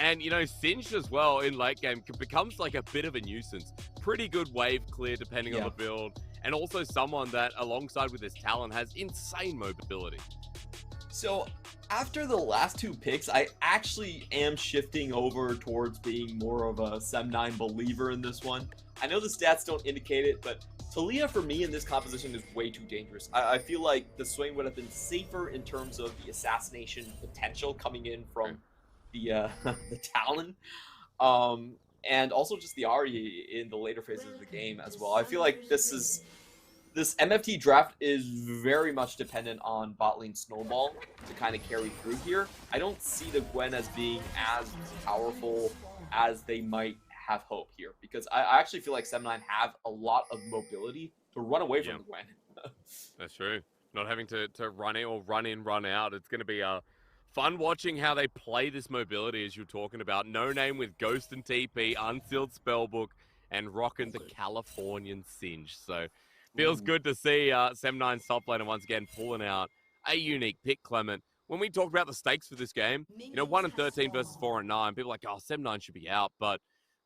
And, you know, Singed as well in late game becomes like a bit of a nuisance. Pretty good wave clear depending on the build. And also someone that, alongside with his talent, has insane mobility. So, after the last two picks, I actually am shifting over towards being more of a SEM9 believer in this one. I know the stats don't indicate it, but Talia for me in this composition is way too dangerous. I feel like the Swain would have been safer in terms of the assassination potential coming in from the the Talon. And also just the Ahri in the later phases of the game as well. I feel like this MFT draft is very much dependent on bot lane Snowball to kind of carry through here. I don't see the Gwen as being as powerful as they might have hope here, because I actually feel like SEM9 have a lot of mobility to run away from the Gwen. That's true. Not having to run in or run in, run out. It's going to be fun watching how they play this mobility, as you're talking about. No Name with Ghost and TP, Unsealed Spellbook, and rocking the Californian Singe. So feels good to see SEM9 top laner once again pulling out a unique pick, Clement. When we talk about the stakes for this game, you know, 1-13 versus 4-9, people are like, oh, SEM9 should be out, but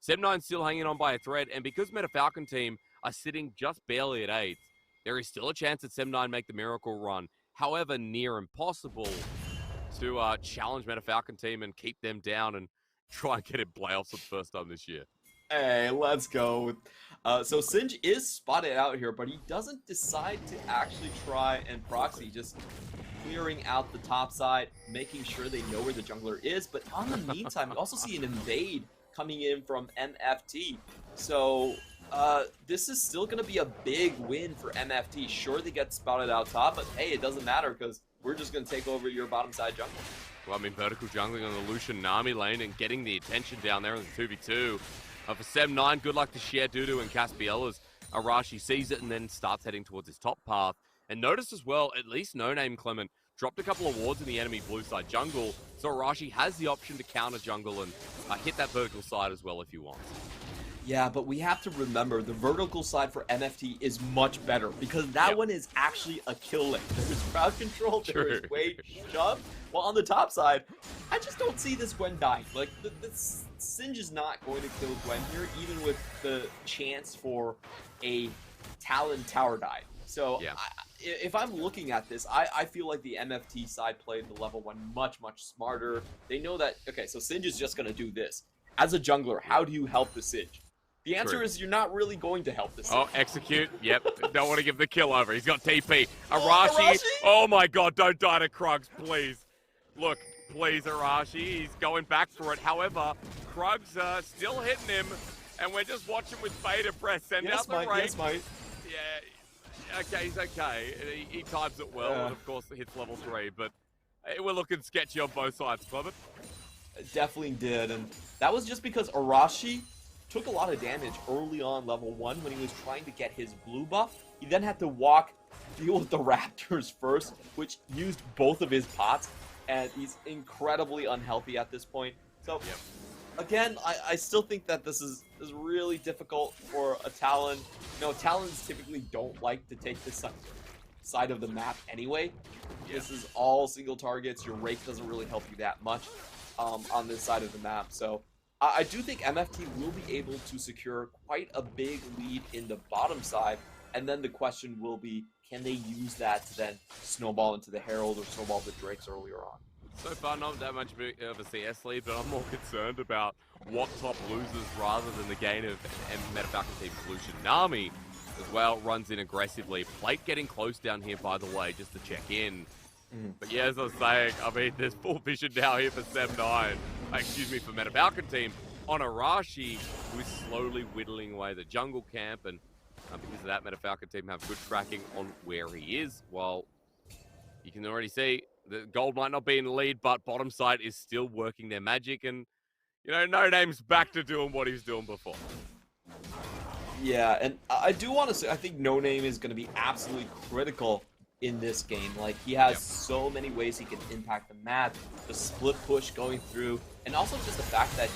SEM9 still hanging on by a thread, and because Meta Falcon team are sitting just barely at 8th, there is still a chance that SEM9 make the miracle run. However, near impossible to challenge Meta Falcon team and keep them down and try and get in playoffs for the first time this year. Hey, let's go. So Singe is spotted out here, but he doesn't decide to actually try and proxy, just clearing out the top side, making sure they know where the jungler is. But on the meantime, we also see an invade coming in from MFT. So this is still going to be a big win for MFT. Sure, they get spouted out top, but hey, it doesn't matter because we're just going to take over your bottom side jungle. Well, I mean, vertical jungling on the Lucian Nami lane and getting the attention down there in the 2v2. For SEM9, good luck to Share Dudu and Caspiel as Arashi sees it and then starts heading towards his top path. And notice as well, at least No Name Clement dropped a couple of wards in the enemy blue side jungle, so Arashi has the option to counter jungle and hit that vertical side as well if you want. Yeah, but we have to remember the vertical side for NFT is much better because that one is actually a kill lane. There's crowd control, there is wave shove. While on the top side, I just don't see this Gwen dying. Like, this Singe is not going to kill Gwen here, even with the chance for a Talon tower dive. So if I'm looking at this, I feel like the MFT side played the level 1 much smarter. They know that, okay, so Singe is just going to do this. As a jungler, how do you help the Singe? The answer is you're not really going to help this. Oh, execute. Yep. Don't want to give the kill over. He's got TP. Arashi. Oh my god, don't die to Krugs, please. Look, please, Arashi. He's going back for it. However, Krugs still hitting him, and we're just watching with beta press. Send out the rake. Yes, mate. Yeah. Okay, he's okay. He times it well, and of course hits level 3, but we're looking sketchy on both sides, Clement. It definitely did, and that was just because Arashi took a lot of damage early on level 1 when he was trying to get his blue buff. He then had to deal with the Raptors first, which used both of his pots, and he's incredibly unhealthy at this point. So, again, I still think that this is really difficult for a Talon. You know, Talons typically don't like to take this side of the map anyway. This is all single targets. Your rake doesn't really help you that much on this side of the map. So I do think MFT will be able to secure quite a big lead in the bottom side, and then the question will be, can they use that to then snowball into the Herald or snowball the Drakes earlier on? So far, not that much of a CS lead, but I'm more concerned about what top loses rather than the gain of Meta Falcon team's Lucian. Nami as well runs in aggressively. Plate getting close down here, by the way, just to check in. But yeah, as I was saying, I mean, there's full vision now here for SEM9. Excuse me, for Meta Falcon team on Arashi, who is slowly whittling away the jungle camp, and because of that, Meta Falcon team have good tracking on where he is. While you can already see the gold might not be in the lead, but bottom side is still working their magic, and you know, No Name's back to doing what he was doing before. Yeah, and I do want to say, I think No Name is going to be absolutely critical in this game. Like, he has so many ways he can impact the map, the split push going through, and also just the fact that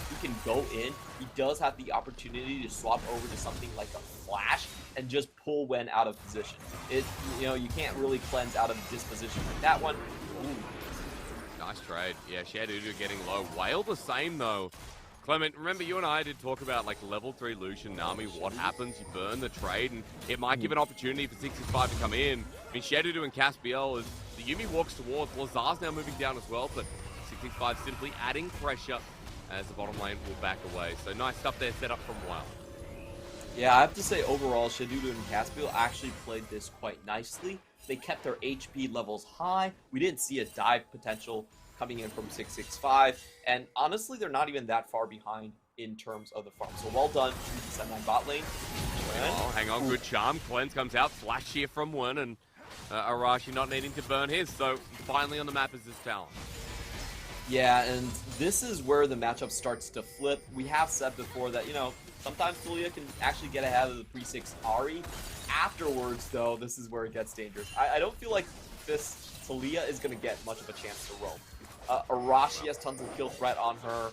he can go in. He does have the opportunity to swap over to something like a flash and just pull when out of position. You know, you can't really cleanse out of disposition like that one. Nice trade. Yeah, Shadudu getting low. Whale the same, though. Clement, remember you and I did talk about like level 3 Lucian, Nami, what happens? You burn the trade, and it might give an opportunity for 665 to come in. I mean, Shadudu and Caspiel, as the Yuumi walks towards, Lazar's now moving down as well, but 665 simply adding pressure as the bottom lane will back away. So nice stuff there set up from Wild. Yeah, I have to say overall, Shadudu and Caspiel actually played this quite nicely. They kept their HP levels high. We didn't see a dive potential coming in from 665, and honestly, they're not even that far behind in terms of the farm. So well done to the SEM9 bot lane. Oh, hang on, good charm. Cleanse comes out, flash here from Win, and Arashi not needing to burn his, so finally on the map is this Talon. Yeah, and this is where the matchup starts to flip. We have said before that, you know, sometimes Talia can actually get ahead of the pre-6 Ahri. Afterwards, though, this is where it gets dangerous. I don't feel like this Talia is going to get much of a chance to roam. Arashi has tons of kill threat on her.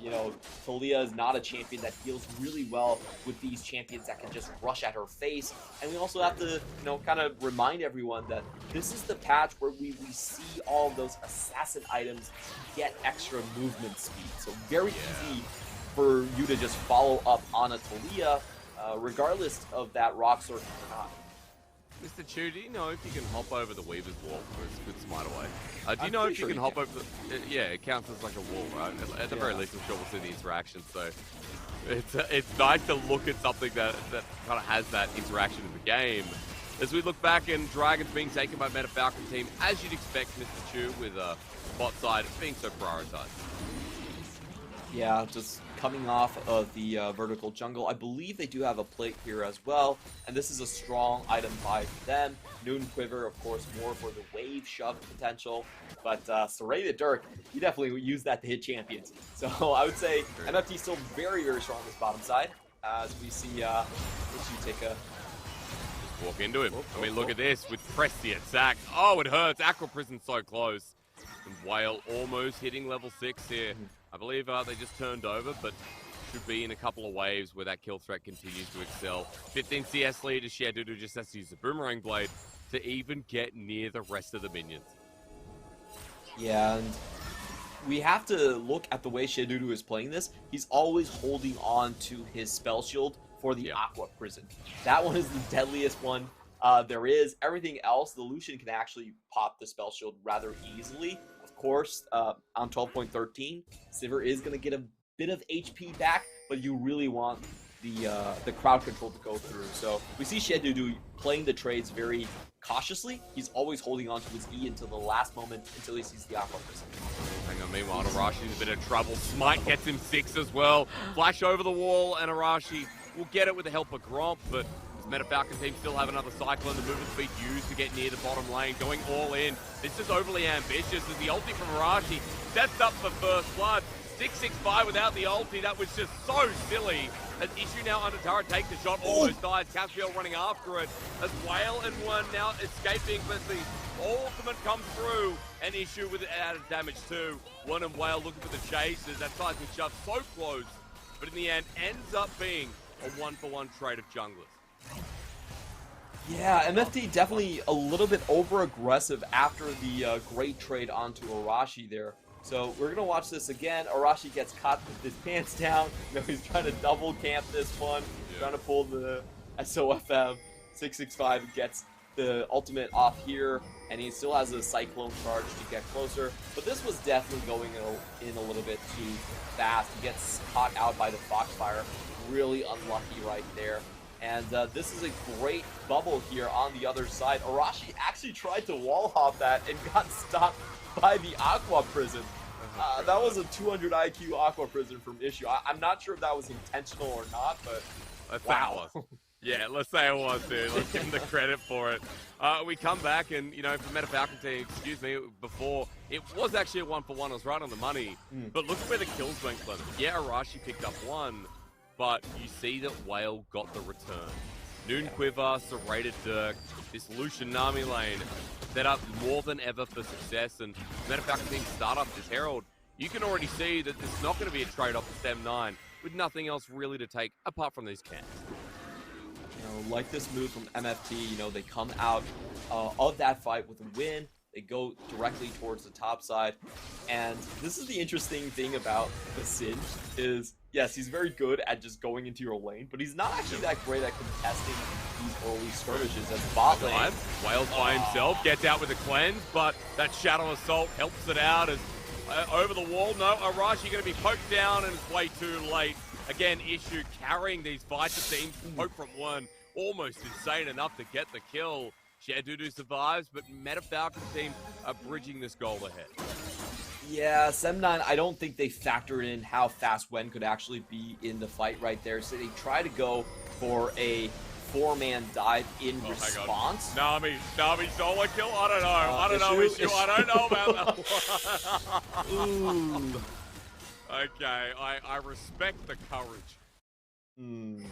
You know, Talia is not a champion that deals really well with these champions that can just rush at her face. And we also have to, you know, kind of remind everyone that this is the patch where we see all of those assassin items get extra movement speed. So very easy for you to just follow up on a Talia, regardless of that rock circle or not. Mr. Chu, do you know if you can hop over the Weaver's wall for a good smite away? Do you know if you can hop over the... Yeah, it counts as like a wall, right? At the very least, I'm sure we'll see the interaction, so... It's nice to look at something that kind of has that interaction in the game. As we look back, and Dragon's being taken by Meta Falcon team, as you'd expect, Mr. Chu, with bot side being so prioritized. Yeah, just coming off of the vertical jungle. I believe they do have a plate here as well, and this is a strong item buy for them. Noon Quiver, of course, more for the wave shove potential, but Serrated Dirk, you definitely use that to hit champions. So I would say MFT still very, very strong on this bottom side, as we see take a... Just walk into him. I mean, look at this, with press the attack. Oh, it hurts. Aqua Prison's so close. And Whale almost hitting level 6 here. I believe they just turned over, but should be in a couple of waves where that kill threat continues to excel. 15 CS lead as Shadudu just has to use the Boomerang Blade to even get near the rest of the minions. Yeah, and we have to look at the way Shadudu is playing this. He's always holding on to his spell shield for the Aqua Prison. That one is the deadliest one there is. Everything else, the Lucian can actually pop the spell shield rather easily. Of course, on 12.13, Sivir is going to get a bit of HP back, but you really want the crowd control to go through. So we see Shadudu playing the trades very cautiously. He's always holding on to his E until the last moment, until he sees the Aqua Prison. Hang on, meanwhile, Arashi's a bit of trouble. Smite gets him 6 as well. Flash over the wall, and Arashi will get it with the help of Gromp, but Meta Falcon team still have another Cyclone. The movement speed used to get near the bottom lane, going all in. This is overly ambitious as the ulti from Arashi sets up for first blood. 665 without the ulti, that was just so silly. As Issue now under turret takes the shot, almost dies. Caspiel running after it. As Whale and One now escaping, but the ultimate comes through. And Issue with added damage too. One and Whale looking for the chases. That seismic shove so close, but in the end ends up being a 1-for-1 trade of junglers. Yeah, MFT definitely a little bit over-aggressive after the great trade onto Arashi there. So we're going to watch this again. Arashi gets caught with his pants down. You know, he's trying to double camp this one. Trying to pull the SOFM. 665 gets the ultimate off here. And he still has a Cyclone charge to get closer. But this was definitely going in a little bit too fast. He gets caught out by the Foxfire. Really unlucky right there. And this is a great bubble here on the other side. Arashi actually tried to wall hop that and got stopped by the Aqua Prison. That was a 200 IQ Aqua Prison from Issue. I'm not sure if that was intentional or not, but wow. Yeah, let's say it was, dude. Let's give him the credit for it. We come back, and, you know, for Meta Falcon team, excuse me, before, it was actually a 1-for-1. It was right on the money. But look at where the kills went, Clement. Yeah, Arashi picked up one, but you see that Whale got the return. Noon Quiver, Serrated Dirk, this Lucian Nami lane set up more than ever for success, and Meta Falcon team start up this Herald. You can already see that this is not going to be a trade-off for SEM9 with nothing else really to take apart from these camps. You know, like this move from MFT, you know, they come out of that fight with a win. They go directly towards the top side. And this is the interesting thing about the Singe is, yes, he's very good at just going into your lane, but he's not actually that great at contesting these early skirmishes as bot lane. Wales by himself gets out with a cleanse, but that Shadow Assault helps it out as over the wall. No, Arashi going to be poked down and it's way too late. Again, Issue carrying these fights, it seems. Poke from one, almost insane enough to get the kill. Shadudu survives, but Meta Falcon team are bridging this goal ahead. Yeah, SEM9, I don't think they factored in how fast Wen could actually be in the fight right there. So they try to go for a 4-man dive in response. Nami solo kill? I don't know. Issue. I don't know about that one. Ooh. Okay, I respect the courage. Indeed.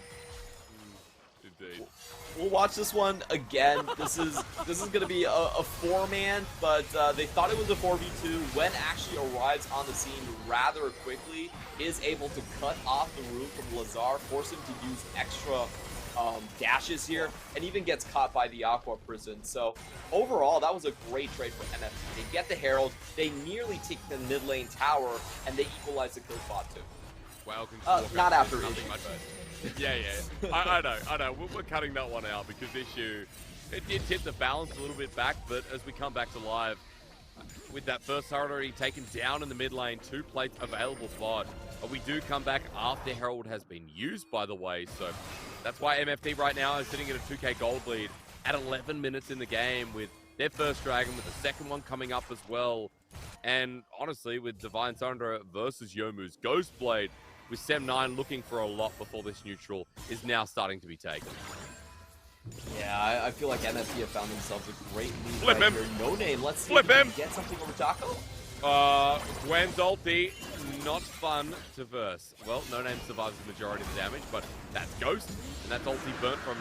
Indeed. We'll watch this one again. This is going to be a 4-man, but they thought it was a 4v2. Wen actually arrives on the scene rather quickly, is able to cut off the room from Lazar, force him to use extra dashes here, and even gets caught by the Aqua Prison. So overall, that was a great trade for MFT. They get the Herald, they nearly take the mid lane tower, and they equalize the kill spot too. Well, not after Issue. Yeah. I know. We're cutting that one out because Issue, it did tip the balance a little bit back, but as we come back to live, with that first turret already taken down in the mid lane, 2 plates available bot. We do come back after Herald has been used, by the way, so that's why MFT right now is sitting at a 2k gold lead at 11 minutes in the game with their first dragon, with the second one coming up as well. And honestly, with Divine Thunder versus Youmuu's Ghostblade, with SEM9 looking for a lot before this neutral is now starting to be taken. Yeah, I feel like MFT have found themselves a great lead. Flip him. Here. No name. Let's see Flip if we him. can get something over Taco. Gwen's ulti, not fun to verse. Well, No Name survives the majority of the damage, but that's Ghost, and that's ulti burnt from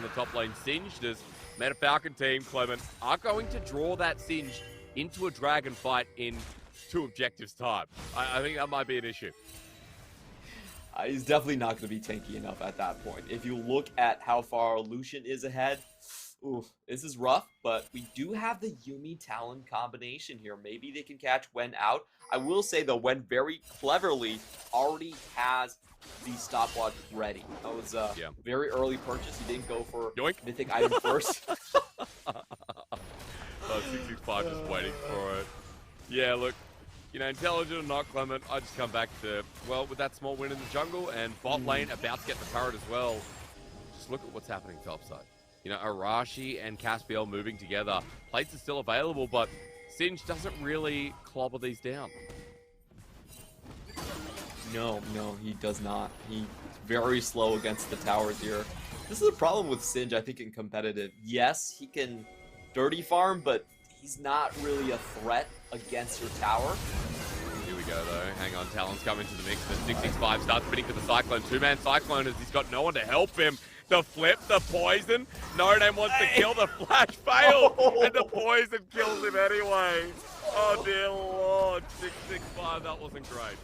the top lane Singed as Meta Falcon team, Clement, are going to draw that Singe into a dragon fight in 2 objectives time. I think that might be an issue. He's definitely not going to be tanky enough at that point. If you look at how far Lucian is ahead, ooh, this is rough, but we do have the Yuumi Talon combination here. Maybe they can catch Wen out. I will say, though, Wen very cleverly already has the stopwatch ready. That was a very early purchase. He didn't go for Yoink. mythic item first. 665 just waiting for it. Yeah, look, you know, intelligent or not, Clement, I just come back to, well, with that small win in the jungle and bot lane about to get the turret as well. Just look at what's happening topside. You know, Arashi and Caspiel moving together. Plates are still available, but Singe doesn't really clobber these down. No, he does not. He's very slow against the towers here. This is a problem with Singe, I think, in competitive. Yes, he can dirty farm, but he's not really a threat against your tower. Here we go, though. Hang on, Talon's coming to the mix. The 665 starts bidding for the Cyclone. 2-man Cyclone as he's got no one to help him. The flip, the poison. No Name wants to kill. The flash failed, and the poison kills him anyway. Oh, dear Lord. 665, that wasn't great.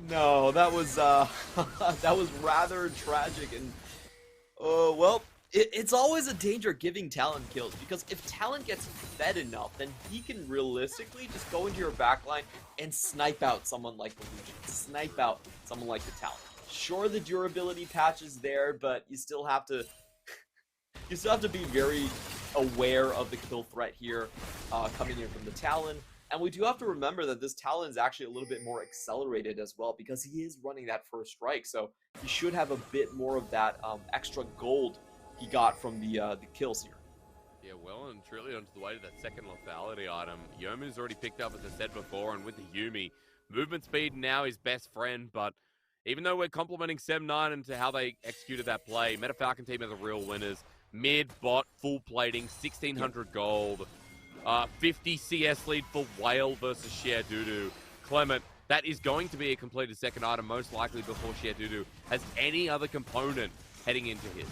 No, that was that was rather tragic, and well, it's always a danger giving Talon kills, because if Talon gets fed enough, then he can realistically just go into your backline and snipe out someone like the Legion, snipe out someone like the Talon. Sure, the durability patch is there, but you still have to be very aware of the kill threat here coming in from the Talon. And we do have to remember that this Talon is actually a little bit more accelerated as well, because he is running that first strike, so he should have a bit more of that extra gold he got from the kills here. Yeah, well and truly onto the way to that second lethality item. Youmuu's already picked up, as I said before, and with the Yuumi, movement speed now his best friend, but even though we're complimenting SEM9 into how they executed that play, Meta Falcon team are the real winners. Mid, bot, full plating, 1,600 gold. 50 CS lead for Whale versus Shadudu. Clement, that is going to be a completed second item, most likely before Shadudu has any other component heading into his.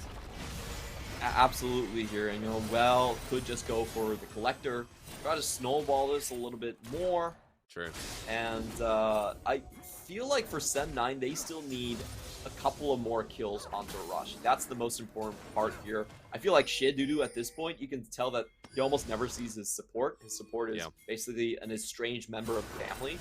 Absolutely here, and you know, well, could just go for the collector, try to snowball this a little bit more. True. And I feel like for SEM9, they still need a couple of more kills onto Arashi. That's the most important part here. I feel like Shidudu at this point, you can tell that he almost never sees his support. His support is basically an estranged member of the family.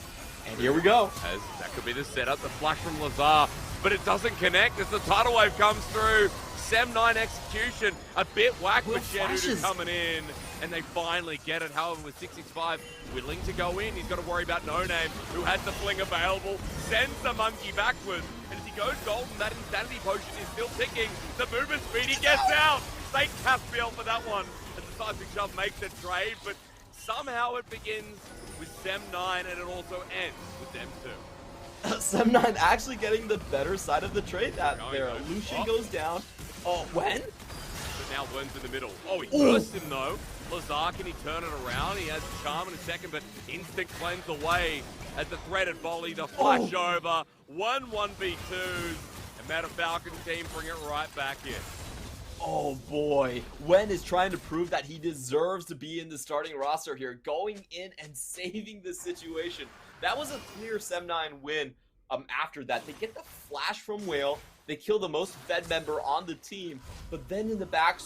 And here we go. As that could be the setup, the flash from Lazar, but it doesn't connect as the tidal wave comes through. SEM9 execution, a bit whack with Shidudu coming in, and they finally get it. However, with 665 willing to go in, he's got to worry about No Name, who has the fling available, sends the monkey backwards, and as he goes golden, that insanity potion is still ticking. The movement speed, he gets out. Thank Caspiel for that one, as the seismic shove makes a trade, but somehow it begins with SEM9, and it also ends with them too. SEM9 actually getting the better side of the trade there. Lucian goes down. Oh, when? But now Wen's in the middle. Oh, he burst him though. Lazar, can he turn it around? He has charm in a second, but instant cleanse away as the threaded volley, the flash over. 1-1v2s, and Meta Falcon team bring it right back in. Oh boy, Wen is trying to prove that he deserves to be in the starting roster here, going in and saving the situation. That was a clear SEM9 win. After that, they get the flash from Whale. They kill the most fed member on the team, but then in the back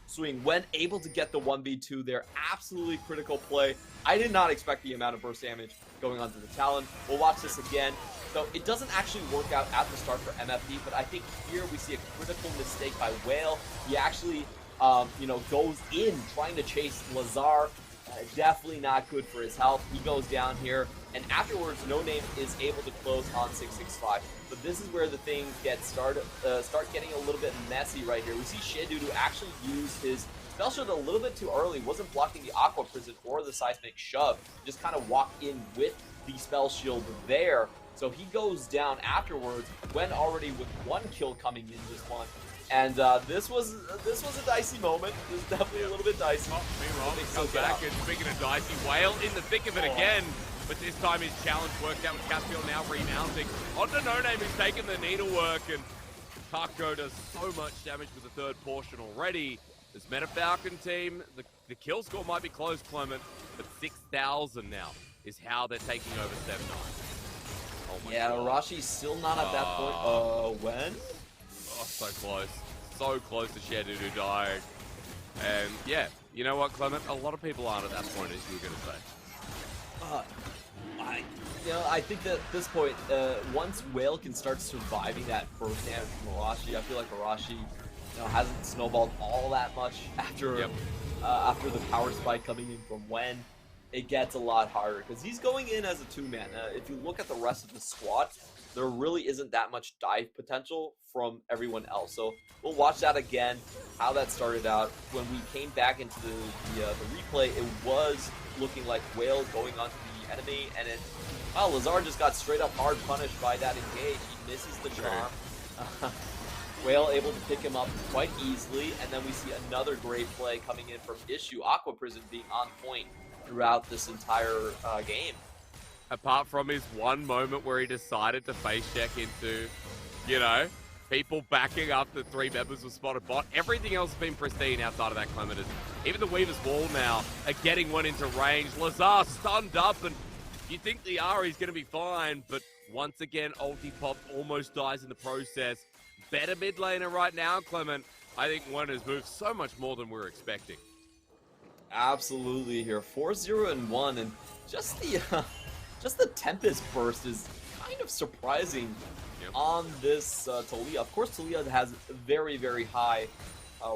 swing, when able to get the 1v2 there, absolutely critical play. I did not expect the amount of burst damage going onto the Talon. We'll watch this again. So it doesn't actually work out at the start for MFD, but I think here we see a critical mistake by Whale. He actually, goes in trying to chase Lazar. Definitely not good for his health. He goes down here, and afterwards, No Name is able to close on 665. But this is where the things start getting a little bit messy right here. We see Shidudu actually use his spell shield a little bit too early. Wasn't blocking the Aqua Prison or the seismic shove. Just kind of walked in with the spell shield there. So he goes down afterwards, when already with one kill coming in this one. And this was a dicey moment. It was definitely a little bit dicey. Oh, meanwhile, he comes back, and speaking of dicey, Whale in the thick of it again. But this time his challenge worked out with Caspiel now remounting. Onto No Name, who's taken the needlework, and Taco does so much damage with the third portion already. This Meta Falcon team, the kill score might be close, Clement, but 6,000 now is how they're taking over 7-9. Oh yeah, Arashi's still not at that point. When? Oh, so close. So close to Shidudu dying. And yeah, you know what, Clement? A lot of people aren't at that point, as you were going to say. I think that at this point, once Whale can start surviving that burst damage from Arashi, I feel like Arashi hasn't snowballed all that much after the power spike coming in from Wen. It gets a lot harder because he's going in as a two-man. If you look at the rest of the squad, there really isn't that much dive potential from everyone else. So we'll watch that again, how that started out. When we came back into the replay, it was looking like Whale going onto the enemy, and then Lazar just got straight up hard punished by that engage. He misses the charm. Whale able to pick him up quite easily, and then we see another great play coming in from Issue. Aqua Prison being on point throughout this entire game. Apart from his one moment where he decided to face check into, people backing up the three members of Spotted Bot, everything else has been pristine outside of that, Clement. Even the Weaver's Wall now are getting one into range. Lazar stunned up, and you think the Ari's going to be fine, but once again, ulti pop almost dies in the process. Better mid laner right now, Clement. I think one has moved so much more than we were expecting. Absolutely here, 4-0-1, and just the Tempest burst is kind of surprising on this Taliyah. Of course, Taliyah has very, very high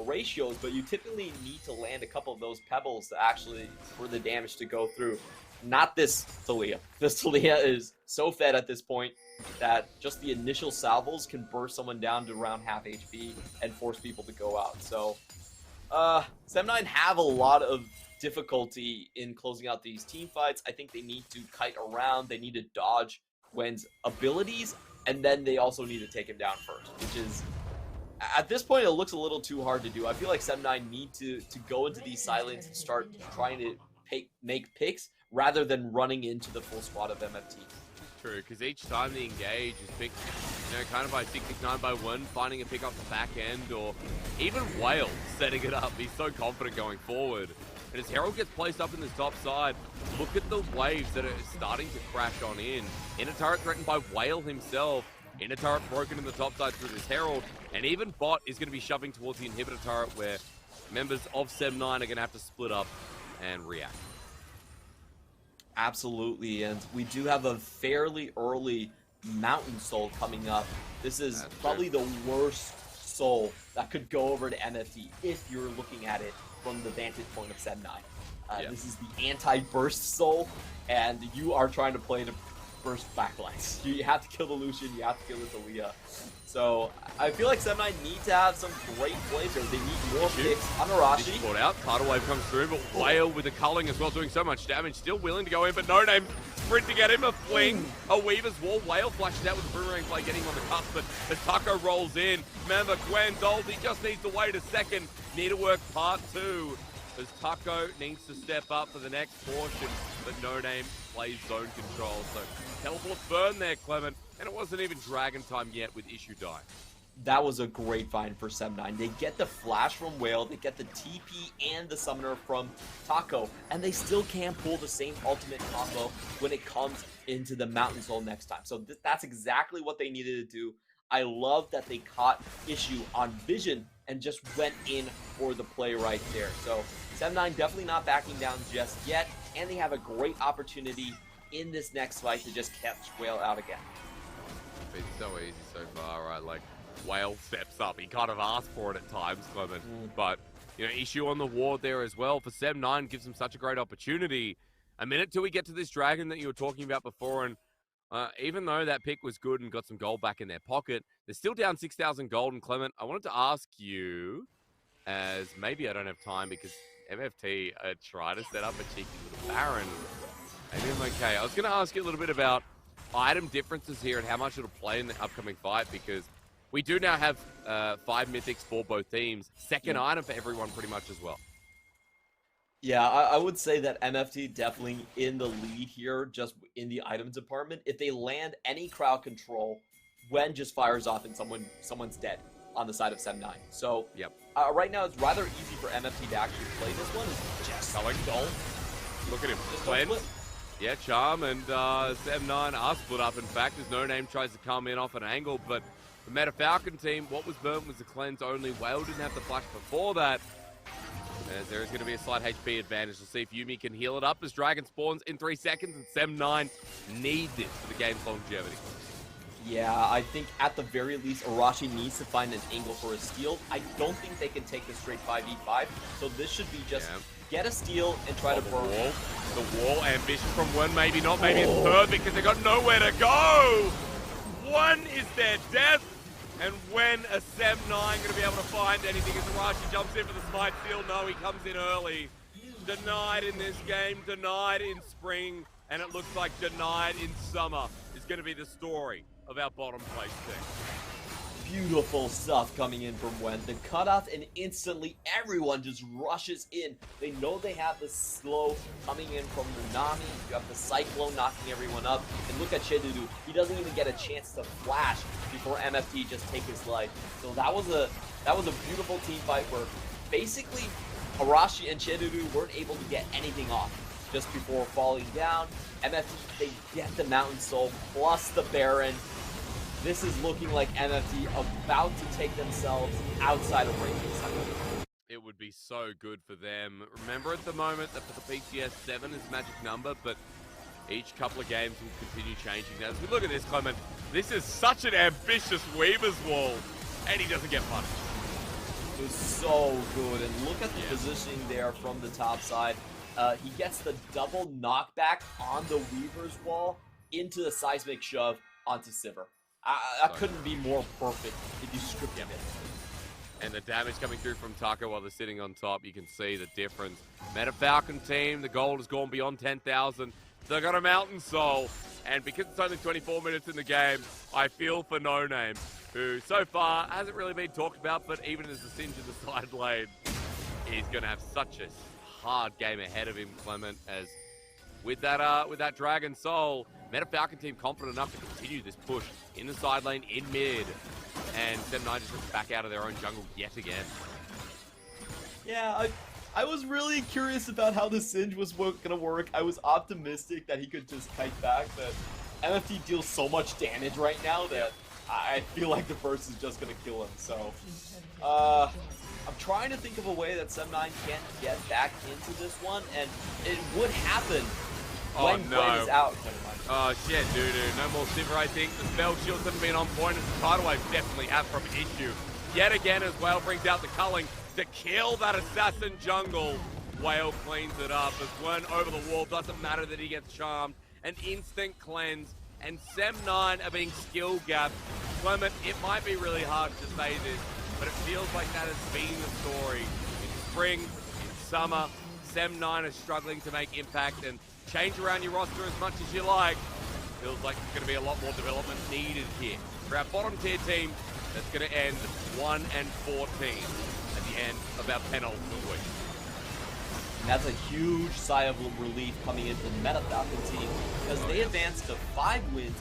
ratios, but you typically need to land a couple of those pebbles to actually for the damage to go through. Not this Taliyah. This Taliyah is so fed at this point that just the initial salvos can burst someone down to around half HP and force people to go out. So SEM9 have a lot of difficulty in closing out these team fights. I think they need to kite around. They need to dodge Wen's abilities, and then they also need to take him down first, which is, at this point, it looks a little too hard to do. I feel like SEM9 need to go into these silents and start trying to make picks rather than running into the full squad of MFT. True, because each time they engage is picked, kind of by 669 by 1, finding a pick off the back end, or even Whale setting it up. He's so confident going forward. And as Herald gets placed up in this top side, look at the waves that are starting to crash on in. Inner turret threatened by Whale himself. Inner turret broken in the top side through this Herald. And even Bot is going to be shoving towards the inhibitor turret where members of SEM9 are going to have to split up and react. Absolutely, and we do have a fairly early Mountain Soul coming up. This is probably the worst soul that could go over to MFT if you're looking at it from the vantage point of SEM9. This is the anti-burst soul, and you are trying to play the burst backlines. You have to kill the Lucian, you have to kill the Talia. So I feel like SEM9 need to have some great plays here. They need more picks on Arashi. Brought out, Tidal Wave comes through, but Whale with the culling as well, doing so much damage. Still willing to go in, but No Name sprinting at him, a fling, a Weaver's Wall. Whale flashes out with the boomerang play, getting him on the cusp, but as Taco rolls in, remember Gwen's ult, he just needs to wait a second. Need to work part 2. As Taco needs to step up for the next portion, but No Name plays zone control. So teleport burn there, Clement, and it wasn't even Dragon time yet with Issue die. That was a great find for SEM9. They get the flash from Whale, they get the TP and the summoner from Taco, and they still can't pull the same ultimate combo when it comes into the Mountain Soul next time. So that's exactly what they needed to do. I love that they caught Issue on vision and just went in for the play right there. So SEM9 definitely not backing down just yet, and they have a great opportunity in this next fight to just catch Whale out again. It's so easy so far, right? Like, Whale steps up. He kind of asked for it at times, Clement. But, you know, Issue on the ward there as well. For SEM9 gives them such a great opportunity. A minute till we get to this Dragon that you were talking about before, and even though that pick was good and got some gold back in their pocket, they're still down 6,000 gold. And Clement, I wanted to ask you, as maybe I don't have time because MFT tried to set up a cheeky little Baron. Maybe I'm okay. I was going to ask you a little bit about item differences here and how much it'll play in the upcoming fight, because we do now have 5 mythics for both teams. Second item for everyone pretty much as well. Yeah, I would say that MFT definitely in the lead here, just in the items department. If they land any crowd control, Gwen just fires off and someone's dead on the side of SEM9. So right now it's rather easy for MFT to actually play this one. It's just don't. Look at him. Gwen. Yeah, Charm and SEM9 are split up. In fact, as No Name tries to come in off an angle, but the Meta Falcon team, what was burnt was the cleanse only. Whale didn't have the flash before that. As there is going to be a slight HP advantage. We'll see if Yuumi can heal it up as Dragon spawns in 3 seconds, and SEM9 need this for the game's longevity. Yeah, I think at the very least, Arashi needs to find an angle for a steal. I don't think they can take the straight 5v5, so this should be just get a steal and try to burn. The wall ambition from one, maybe not, maybe it's perfect because they got nowhere to go. One is their death. And when a SEM9 going to be able to find anything as Arashi jumps in for the smite steal? No, he comes in early. Denied in this game, denied in spring, and it looks like denied in summer is going to be the story of our bottom place team. Beautiful stuff coming in from Wen. The cutoff, and instantly everyone just rushes in. They know they have the slow coming in from the Nami. You have the Cyclone knocking everyone up. And look at Chedudu. He doesn't even get a chance to flash before MFT just take his life. So that was a beautiful team fight where basically Arashi and Chedudu weren't able to get anything off just before falling down. MFT, they get the Mountain Soul plus the Baron. This is looking like MFT about to take themselves outside of rankings. It would be so good for them. Remember at the moment that for the PCS, 7 is magic number, but each couple of games will continue changing. Now, as we look at this, Clement, this is such an ambitious Weaver's Wall, and he doesn't get punished. It was so good, and look at the positioning there from the top side. He gets the double knockback on the Weaver's Wall into the seismic shove onto Sivir. That couldn't be more perfect if you scripted it. And the damage coming through from Taco while they're sitting on top, you can see the difference. Meta Falcon team, the gold has gone beyond 10,000. They got a Mountain Soul, and because it's only 24 minutes in the game, I feel for No Name, who so far hasn't really been talked about, but even as a Singe in the side lane, he's going to have such a hard game ahead of him, Clement, as with that Dragon Soul, Meta Falcon team confident enough to continue this push in the side lane, in mid, and SEM9 just looks back out of their own jungle yet again. Yeah, I was really curious about how the Singe was gonna work. I was optimistic that he could just kite back, but MFT deals so much damage right now that I feel like the burst is just gonna kill him. So, I'm trying to think of a way that SEM9 can get back into this one, and it would happen when Gwen is out. Oh shit, dude. No more Sivir, I think. The spell shields haven't been on point, and the tidal wave definitely have from issue. Yet again, as Whale brings out the culling to kill that assassin jungle. Whale cleans it up. As Wern over the wall, doesn't matter that he gets charmed. An instant cleanse, and SEM9 are being skill gapped. Clement, it might be really hard to say this, but it feels like that has been the story. In spring, in summer, SEM9 is struggling to make impact, and change around your roster as much as you like. Feels like there's going to be a lot more development needed here. For our bottom tier team, that's going to end 1-14 at the end of our penultimate week. And that's a huge sigh of relief coming into the Meta Falcon team because they advanced to 5 wins